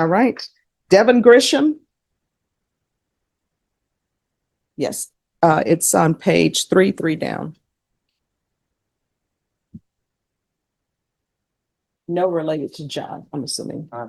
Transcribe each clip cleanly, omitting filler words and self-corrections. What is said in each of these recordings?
All right. Devin Grisham. Yes, it's on page 3 down. No related to John, I'm assuming. All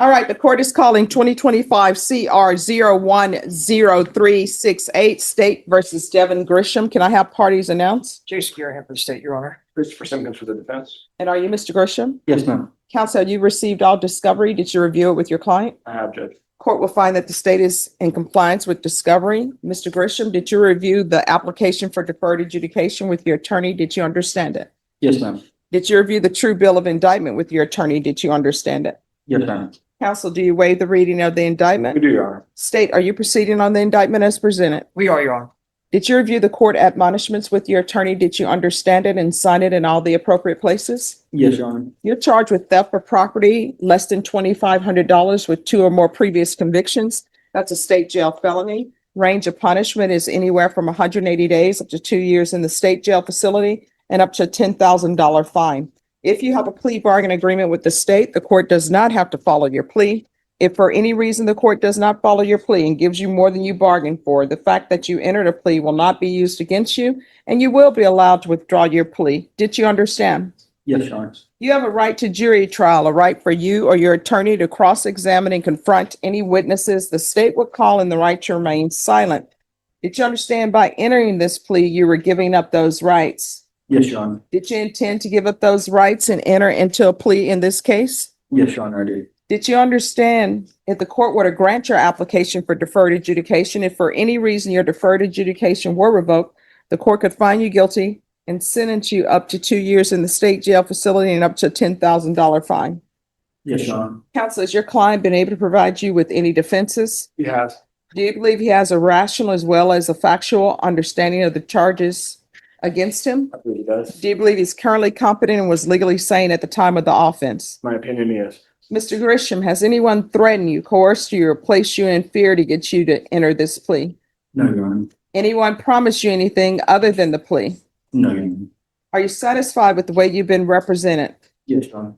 right, the court is calling 2025 CR 010368 State versus Devin Grisham. Can I have parties announced? Jason Garrett for the state, Your Honor. Christopher Simkins for the defense. And are you Mr. Grisham? Yes, ma'am. Counsel, you received all discovery. Did you review it with your client? I have, Judge. Court will find that the state is in compliance with discovery. Mr. Grisham, did you review the application for deferred adjudication with your attorney? Did you understand it? Yes, ma'am. Did you review the true bill of indictment with your attorney? Did you understand it? Yes, ma'am. Counsel, do you waive the reading of the We indictment? do, Your Honor. State, are you proceeding on the indictment as presented? We are, Your Honor. Did you review the court admonishments with your attorney? Did you understand it and sign it in all the appropriate places? Yes, Your Honor. You're charged with theft of property less than $2,500 with 2 or more previous convictions. That's a state jail felony. Range of punishment is anywhere from 180 days up to 2 years in the state jail facility and up to a $10,000 fine. If you have a plea bargain agreement with the state, the court does not have to follow your plea. If for any reason the court does not follow your plea and gives you more than you bargained for, the fact that you entered a plea will not be used against you, and you will be allowed to withdraw your plea. Did you understand? Yes, Your Honor. You have a right to jury trial, a right for you or your attorney to cross-examine and confront any witnesses the state would call, and the right to remain silent. Did you understand by entering this plea, you were giving up those rights? Yes, Your Honor. Did you intend to give up those rights and enter into a plea in this case? Yes, Your Honor, I do. Did you understand if the court were to grant your application for deferred adjudication, if for any reason your deferred adjudication were revoked, the court could find you guilty and sentence you up to 2 years in the state jail facility and up to a $10,000 fine? Yes, Your Honor. Counsel, has your client been able to provide you with any defenses? He has. Do you believe he has a rational as well as a factual understanding of the charges against him? I believe he does. Do you believe he's currently competent and was legally sane at the time of the offense? My opinion, he is. Mr. Grisham, has anyone threatened you, coerced you, or placed you in fear to get you to enter this plea? No, Your Honor. Anyone promised you anything other than the plea? No, Your Honor. Are you satisfied with the way you've been represented? Yes, Your Honor.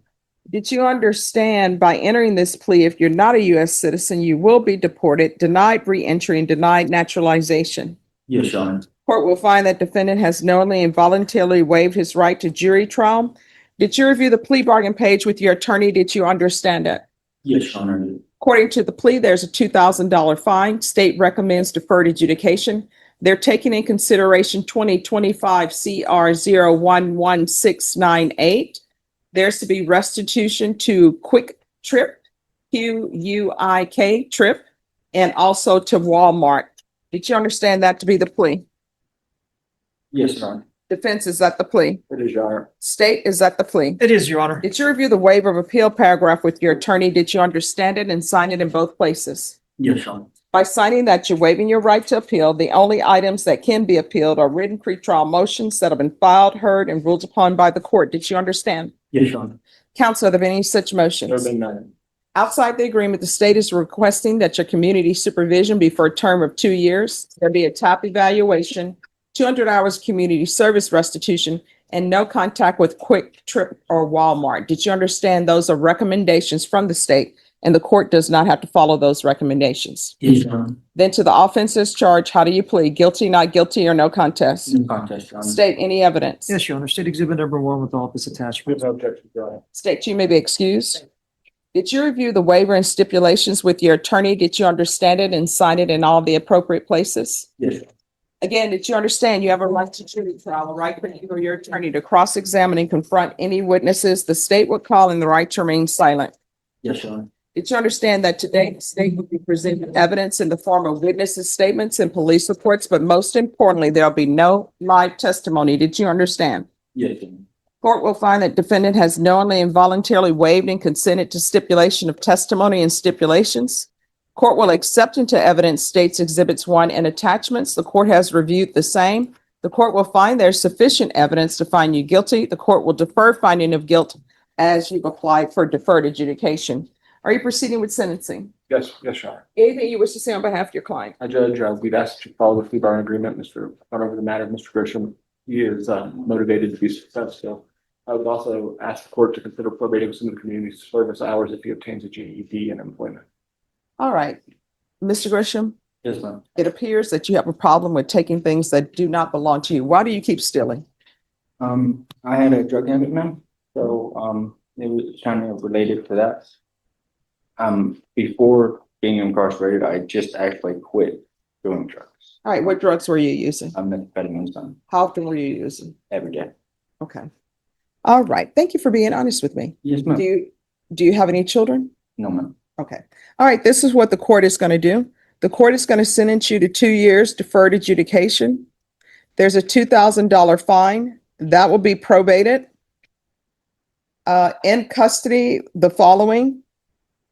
Did you understand by entering this plea, if you're not a U.S. citizen, you will be deported, denied re-entry, and denied naturalization? Yes, Your Honor. Court will find that defendant has knowingly and voluntarily waived his right to jury trial. Did you review the plea bargain page with your attorney? Did you understand it? Yes, Your Honor, I do. According to the plea, there's a $2,000 fine. State recommends deferred adjudication. They're taking in consideration 2025 CR 011698. There's to be restitution to Quick Trip, QUIK Trip, and also to Walmart. Did you understand that to be the plea? Yes, Your Honor. Defense, is that the plea? It is, Your Honor. State, is that the plea? It is, Your Honor. Did you review the waiver of appeal paragraph with your attorney? Did you understand it and sign it in both places? Yes, Your Honor. By signing that, you're waiving your right to appeal. The only items that can be appealed are written pretrial motions that have been filed, heard, and ruled upon by the court. Did you understand? Yes, Your Honor. Counsel, are there been any such There have motions? been none. Outside the agreement, the state is requesting that your community supervision be for a term of 2 years. There be a TAP evaluation, 200 hours community service restitution, and no contact with Quick Trip or Walmart. Did you understand those are recommendations from the state, and the court does not have to follow those recommendations? Yes, Your Honor. Then to the offenses charged, how do you plead? Guilty, not guilty, or no contest? No contest, Your Honor. State any evidence. Yes, Your Honor. State Exhibit number 1 with all of its We have attachments. no objection, Your Honor. State, you may be excused. Did you review the waiver and stipulations with your attorney? Did you understand it and sign it in all the appropriate places? Yes, Your Honor. Again, did you understand you have a right to jury trial, a right for you or your attorney to cross-examine and confront any witnesses the state would call, and the right to remain silent? Yes, Your Honor. Did you understand that today the state will be presenting evidence in the form of witnesses' statements and police reports, but most importantly, there'll be no live testimony? Did you understand? Yes, Your Honor. Court will find that defendant has knowingly and voluntarily waived and consented to stipulation of testimony and stipulations. Court will accept into evidence states exhibits 1 and attachments. The court has reviewed the same. The court will find there's sufficient evidence to find you guilty. The court will defer finding of guilt as you've applied for deferred adjudication. Are you proceeding with sentencing? Yes, Your Honor. Anything you wish to say on behalf of your client? I judge, we've asked to follow the plea bargain agreement. Mr. Gone over the matter of Mr. Grisham. He is motivated to be successful. I would also ask the court to consider probating some of the community service hours if he obtains a GED and employment. All right. Mr. Grisham, Yes, ma'am. it appears that you have a problem with taking things that do not belong to you. Why do you keep stealing? I had a drug habit, ma'am, so, it was kind of related to that. Before being incarcerated, I just actually quit doing drugs. All right, what drugs were you using? I'm methamphetamines done How often were you using? every day. Okay. All right. Thank you for being honest with me. Yes, ma'am. Do you have any children? No, ma'am. Okay. All right. This is what the court is going to do. The court is going to sentence you to 2 years deferred adjudication. There's a $2,000 fine that will be probated. In custody, the following.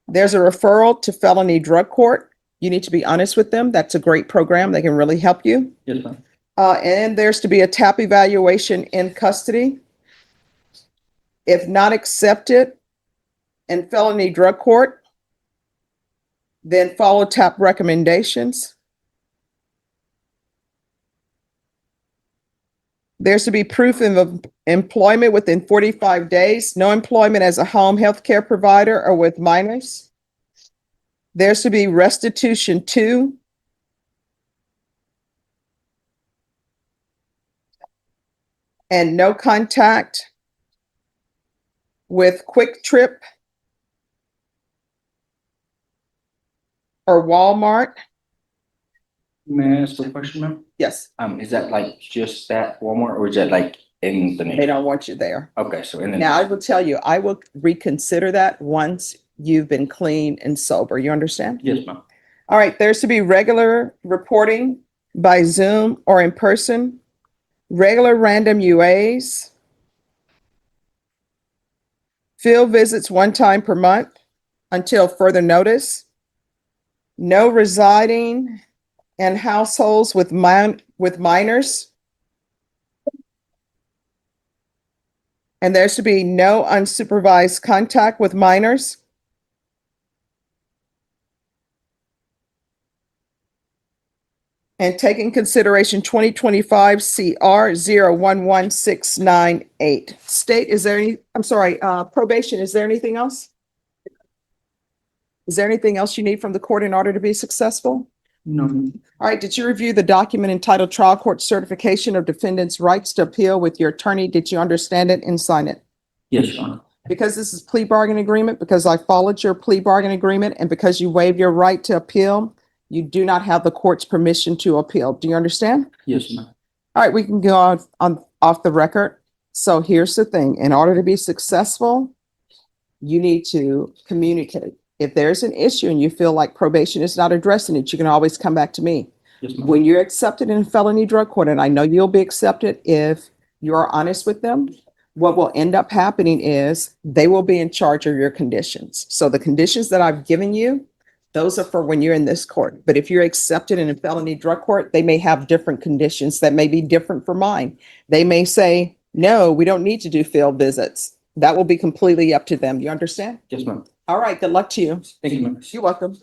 There's a referral to felony drug court. You need to be honest with them. That's a great program. They can really help you. Yes, ma'am. And there's to be a TAP evaluation in custody. If not accepted in felony drug court, then follow TAP recommendations. There's to be proof of employment within 45 days, no employment as a home health care provider or with minors. There's to be restitution to and no contact with Quick Trip or Walmart. May I ask a question, ma'am? Yes, Is that like just that Walmart or is that like in the they nation? don't want you there. Okay, so in the. Now, I will tell you, I will reconsider that once you've been clean and sober. You understand? Yes, ma'am. All right, there's to be regular reporting by Zoom or in person, regular random UAs, field visits 1 time per month until further notice, no residing in households with minors, and there's to be no unsupervised contact with minors. And take in consideration 2025 CR 011698. State, is there any, I'm sorry, probation, is there anything else? Is there anything else you need from the court in order to be successful? No, All right, did you review the document entitled Trial Court Certification of Defendant's Rights to Appeal with your attorney? Did you understand it and sign it? yes, Your Honor. Because this is plea bargain agreement, because I followed your plea bargain agreement, and because you waived your right to appeal, you do not have the court's permission to appeal. Do you understand? Yes, ma'am. All right, we can go off the record. So here's the thing. In order to be successful, you need to communicate. If there's an issue and you feel like probation is not addressing it, you can always come back to me. Yes, ma'am. When you're accepted in felony drug court, and I know you'll be accepted if you are honest with them, what will end up happening is they will be in charge of your conditions. So the conditions that I've given you, those are for when you're in this court. But if you're accepted in a felony drug court, they may have different conditions that may be different from mine. They may say, no, we don't need to do field visits. That will be completely up to them. You understand? Yes, ma'am. All right, good luck to you. Thank you, ma'am. You're welcome.